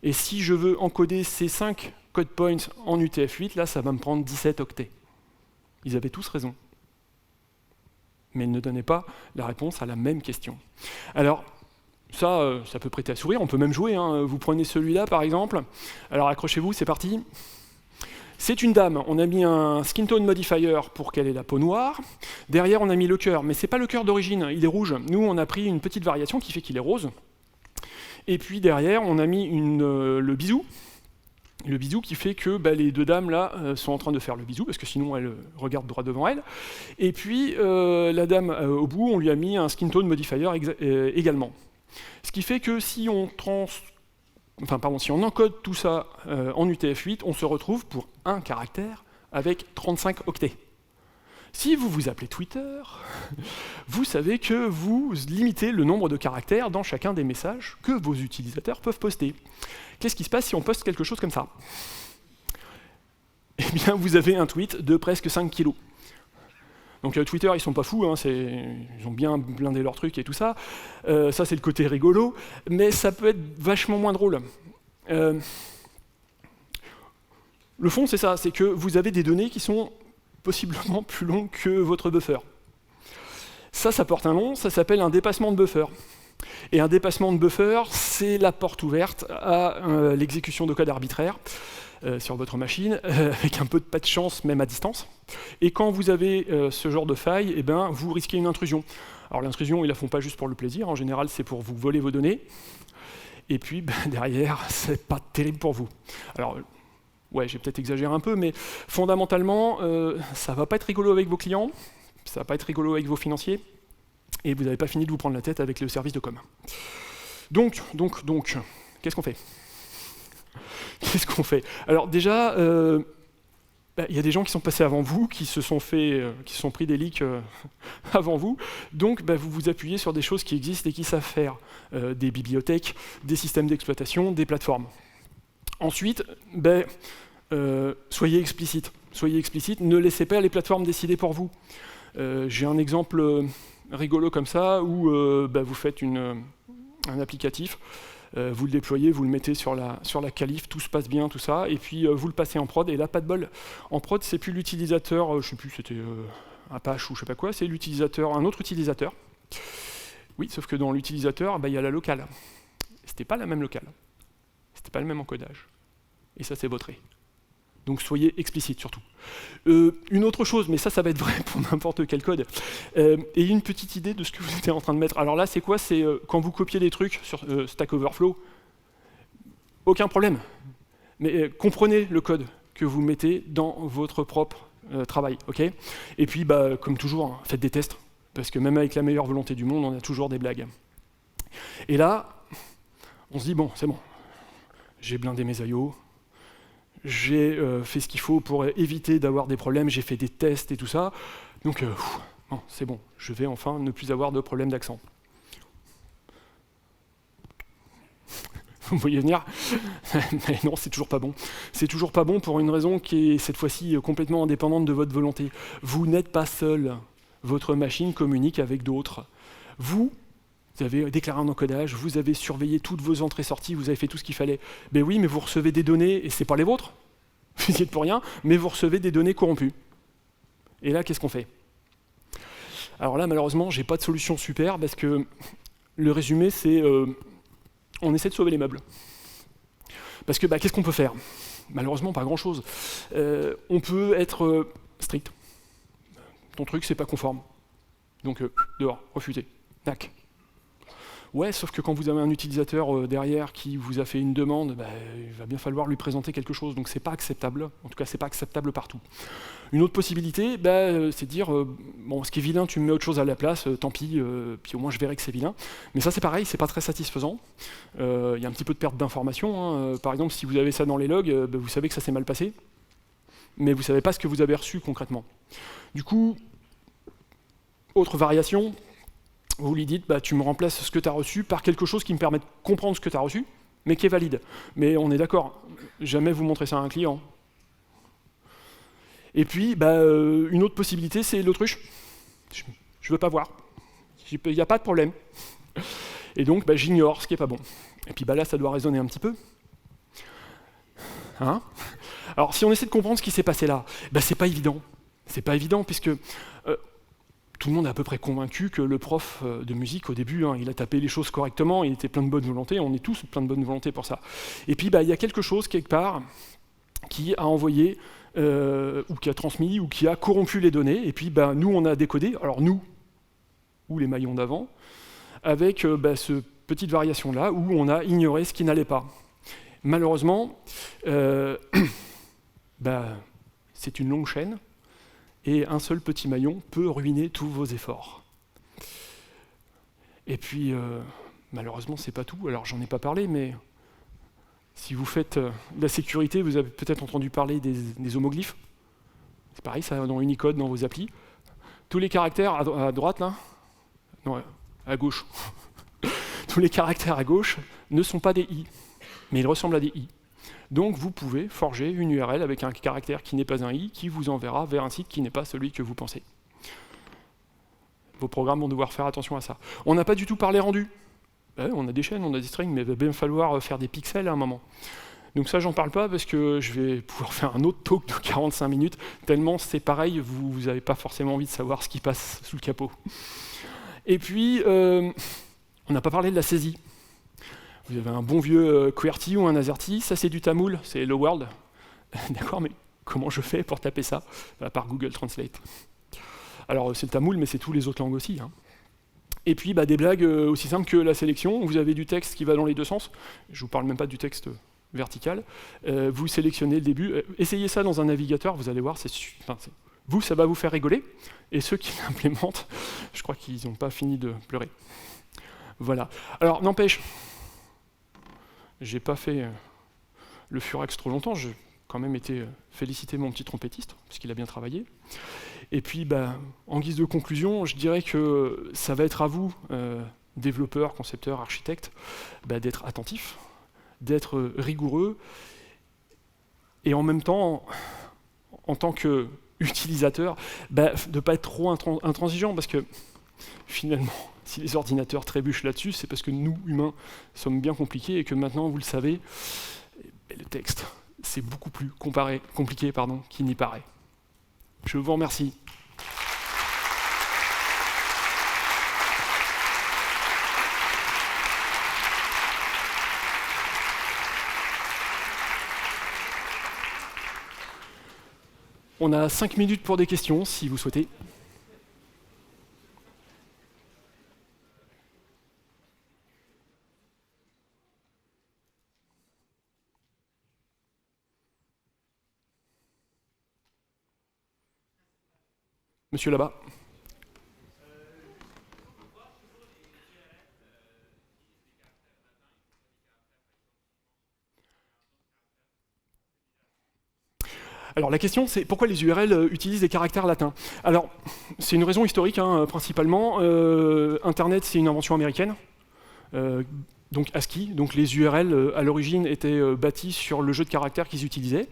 Et si je veux encoder ces 5 code points en UTF-8, là ça va me prendre 17 octets. Ils avaient tous raison. Mais ils ne donnaient pas la réponse à la même question. Alors, ça peut prêter à sourire, on peut même jouer. Hein. Vous prenez celui-là, par exemple. Alors, accrochez-vous, c'est parti. C'est une dame, on a mis un skin tone modifier pour qu'elle ait la peau noire. Derrière, on a mis le cœur, mais c'est pas le cœur d'origine, il est rouge. Nous, on a pris une petite variation qui fait qu'il est rose. Et puis derrière, on a mis le bisou. Le bisou qui fait que les deux dames là sont en train de faire le bisou, parce que sinon elles regardent droit devant elles. Et puis la dame au bout, on lui a mis un skin tone modifier également. Ce qui fait que si on si on encode tout ça en UTF-8, on se retrouve pour un caractère avec 35 octets. Si vous vous appelez Twitter, vous savez que vous limitez le nombre de caractères dans chacun des messages que vos utilisateurs peuvent poster. Qu'est-ce qui se passe si on poste quelque chose comme ça? Eh bien, vous avez un tweet de presque 5 kilos. Donc Twitter, ils sont pas fous, hein, ils ont bien blindé leur truc et tout ça. Ça, c'est le côté rigolo, mais ça peut être vachement moins drôle. Le fond, c'est ça, c'est que vous avez des données qui sont possiblement plus longues que votre buffer. Ça porte un nom, ça s'appelle un dépassement de buffer. Et un dépassement de buffer, c'est la porte ouverte à l'exécution de code arbitraire sur votre machine, avec un peu de pas de chance, même à distance. Et quand vous avez ce genre de faille, eh ben, vous risquez une intrusion. Alors l'intrusion, ils la font pas juste pour le plaisir, en général c'est pour vous voler vos données. Et puis derrière, c'est pas terrible pour vous. Alors, ouais, j'ai peut-être exagéré un peu, mais fondamentalement, ça va pas être rigolo avec vos clients, ça va pas être rigolo avec vos financiers, et vous n'avez pas fini de vous prendre la tête avec le service de com. Donc, qu'est-ce qu'on fait? Qu'est-ce qu'on fait? Alors déjà, y a des gens qui sont passés avant vous, qui se sont pris des leaks avant vous, donc vous vous appuyez sur des choses qui existent et qui savent faire, des bibliothèques, des systèmes d'exploitation, des plateformes. Ensuite, soyez explicite, ne laissez pas les plateformes décider pour vous. J'ai un exemple rigolo comme ça, où vous faites un applicatif, vous le déployez, vous le mettez sur la qualif, tout se passe bien, tout ça, et puis vous le passez en prod, et là, pas de bol. En prod, c'est plus l'utilisateur, je sais plus, c'était Apache ou je sais pas quoi, c'est un autre utilisateur. Oui, sauf que dans l'utilisateur, il y a la locale. C'était pas la même locale. C'était pas le même encodage. Et ça, c'est vautré. Donc soyez explicite surtout. Une autre chose, mais ça va être vrai pour n'importe quel code, et une petite idée de ce que vous étiez en train de mettre. Alors là, c'est quoi? C'est quand vous copiez des trucs sur Stack Overflow, aucun problème. Mais comprenez le code que vous mettez dans votre propre travail, ok? Et puis, comme toujours, hein, faites des tests, parce que même avec la meilleure volonté du monde, on a toujours des blagues. Et là, on se dit, bon, c'est bon, j'ai blindé mes IO, j'ai fait ce qu'il faut pour éviter d'avoir des problèmes, j'ai fait des tests et tout ça, donc bon, c'est bon, je vais enfin ne plus avoir de problème d'accent. Vous me voyez venir? Mais non, c'est toujours pas bon. C'est toujours pas bon pour une raison qui est cette fois-ci complètement indépendante de votre volonté. Vous n'êtes pas seul. Votre machine communique avec d'autres. Vous avez déclaré un encodage, vous avez surveillé toutes vos entrées-sorties, vous avez fait tout ce qu'il fallait. Ben oui, mais vous recevez des données, et c'est pas les vôtres, vous n'y êtes pour rien, mais vous recevez des données corrompues. Et là, qu'est-ce qu'on fait? Alors là, malheureusement, j'ai pas de solution super, parce que le résumé, c'est on essaie de sauver les meubles. Parce que qu'est-ce qu'on peut faire? Malheureusement, pas grand-chose. On peut être strict. Ton truc, c'est pas conforme. Donc, dehors, refusé. Tac. Ouais, sauf que quand vous avez un utilisateur derrière qui vous a fait une demande, il va bien falloir lui présenter quelque chose, donc c'est pas acceptable. En tout cas, c'est pas acceptable partout. Une autre possibilité, c'est de dire bon, ce qui est vilain, tu me mets autre chose à la place, tant pis, puis au moins je verrai que c'est vilain. Mais ça, c'est pareil, c'est pas très satisfaisant. Il y a un petit peu de perte d'information. Hein. Par exemple, si vous avez ça dans les logs, vous savez que ça s'est mal passé, mais vous savez pas ce que vous avez reçu concrètement. Du coup, autre variation. Vous lui dites, tu me remplaces ce que tu as reçu par quelque chose qui me permet de comprendre ce que tu as reçu, mais qui est valide. Mais on est d'accord, jamais vous montrez ça à un client. Et puis, une autre possibilité, c'est l'autruche. Je ne veux pas voir. Il n'y a pas de problème. Et donc, j'ignore ce qui n'est pas bon. Et puis là, ça doit résonner un petit peu. Hein? Alors, si on essaie de comprendre ce qui s'est passé là, c'est pas évident. c'est pas évident, puisque tout le monde est à peu près convaincu que le prof de musique, au début, il a tapé les choses correctement, il était plein de bonne volonté, on est tous plein de bonne volonté pour ça. Et puis, il y a quelque chose, quelque part, qui a envoyé, ou qui a transmis, ou qui a corrompu les données, et puis nous, on a décodé, alors nous, ou les maillons d'avant, avec ce petite variation-là, où on a ignoré ce qui n'allait pas. Malheureusement, c'est une longue chaîne, et un seul petit maillon peut ruiner tous vos efforts. Et puis, malheureusement, c'est pas tout. Alors, j'en ai pas parlé, mais si vous faites de la sécurité, vous avez peut-être entendu parler des homoglyphes. C'est pareil, ça va dans Unicode, dans vos applis. Tous les caractères à droite, là, non, à gauche. Tous les caractères à gauche ne sont pas des i, mais ils ressemblent à des i. Donc vous pouvez forger une URL avec un caractère qui n'est pas un i, qui vous enverra vers un site qui n'est pas celui que vous pensez. Vos programmes vont devoir faire attention à ça. On n'a pas du tout parlé rendu. On a des chaînes, on a des strings, mais il va bien falloir faire des pixels à un moment. Donc ça, j'en parle pas parce que je vais pouvoir faire un autre talk de 45 minutes, tellement c'est pareil, vous n'avez pas forcément envie de savoir ce qui passe sous le capot. Et puis, on n'a pas parlé de la saisie. Vous avez un bon vieux QWERTY ou un AZERTY, ça c'est du tamoul, c'est Hello World. D'accord, mais comment je fais pour taper ça par Google Translate? Alors c'est le tamoul, mais c'est tous les autres langues aussi. Et puis des blagues aussi simples que la sélection. Vous avez du texte qui va dans les deux sens. Je ne vous parle même pas du texte vertical. Vous sélectionnez le début. Essayez ça dans un navigateur, vous allez voir, vous, ça va vous faire rigoler. Et ceux qui l'implémentent, je crois qu'ils n'ont pas fini de pleurer. Voilà. Alors, n'empêche, j'ai pas fait le Furax trop longtemps. J'ai quand même été féliciter mon petit trompettiste, parce qu'il a bien travaillé. Et puis, en guise de conclusion, je dirais que ça va être à vous, développeurs, concepteurs, architectes, d'être attentifs, d'être rigoureux, et en même temps, en tant qu'utilisateur, de ne pas être trop intransigeant, parce que finalement, si les ordinateurs trébuchent là-dessus, c'est parce que nous, humains, sommes bien compliqués, et que maintenant, vous le savez, le texte, c'est beaucoup plus compliqué qu'il n'y paraît. Je vous remercie. On a 5 minutes pour des questions, si vous souhaitez. Monsieur là-bas. Alors la question c'est pourquoi les URL utilisent des caractères latins? Alors c'est une raison historique principalement. Internet c'est une invention américaine. Donc ASCII, donc les URL à l'origine étaient bâtis sur le jeu de caractères qu'ils utilisaient.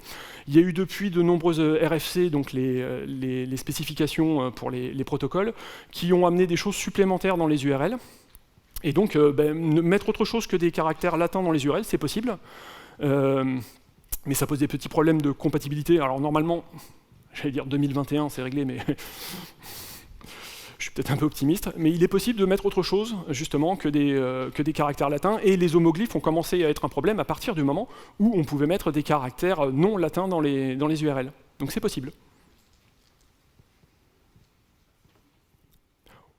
Il y a eu depuis de nombreuses RFC, donc les spécifications pour les protocoles, qui ont amené des choses supplémentaires dans les URL. Et donc mettre autre chose que des caractères latins dans les URL, c'est possible. Mais ça pose des petits problèmes de compatibilité. Alors normalement, j'allais dire 2021, c'est réglé, mais je suis peut-être un peu optimiste, mais il est possible de mettre autre chose, justement, que des caractères latins, et les homoglyphes ont commencé à être un problème à partir du moment où on pouvait mettre des caractères non latins dans les URL. Donc c'est possible.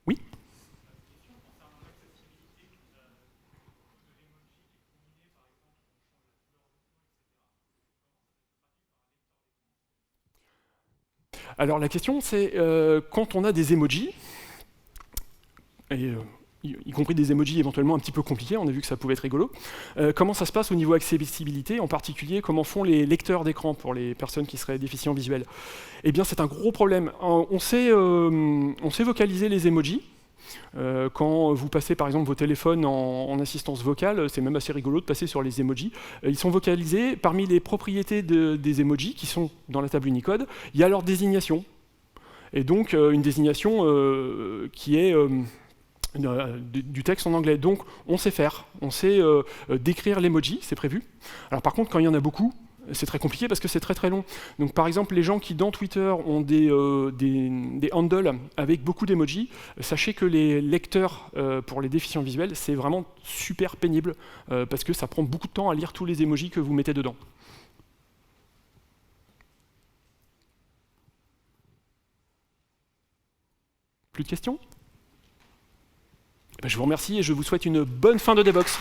Oui ? Alors la question c'est, quand on a des emojis, et y compris des emojis éventuellement un petit peu compliqués, on a vu que ça pouvait être rigolo, comment ça se passe au niveau accessibilité, en particulier comment font les lecteurs d'écran pour les personnes qui seraient déficients visuels? Eh bien c'est un gros problème. On sait vocaliser les emojis. Quand vous passez par exemple vos téléphones en assistance vocale, c'est même assez rigolo de passer sur les emojis. Ils sont vocalisés. Parmi les propriétés des emojis qui sont dans la table Unicode, il y a leur désignation. Et donc une désignation qui est du texte en anglais. Donc on sait faire, on sait décrire l'emoji, c'est prévu. Alors par contre, quand il y en a beaucoup, c'est très compliqué parce que c'est très très long. Donc par exemple, les gens qui dans Twitter ont des handles avec beaucoup d'emojis, sachez que les lecteurs pour les déficients visuels, c'est vraiment super pénible parce que ça prend beaucoup de temps à lire tous les emojis que vous mettez dedans. Plus de questions? Je vous remercie et je vous souhaite une bonne fin de Devoxx.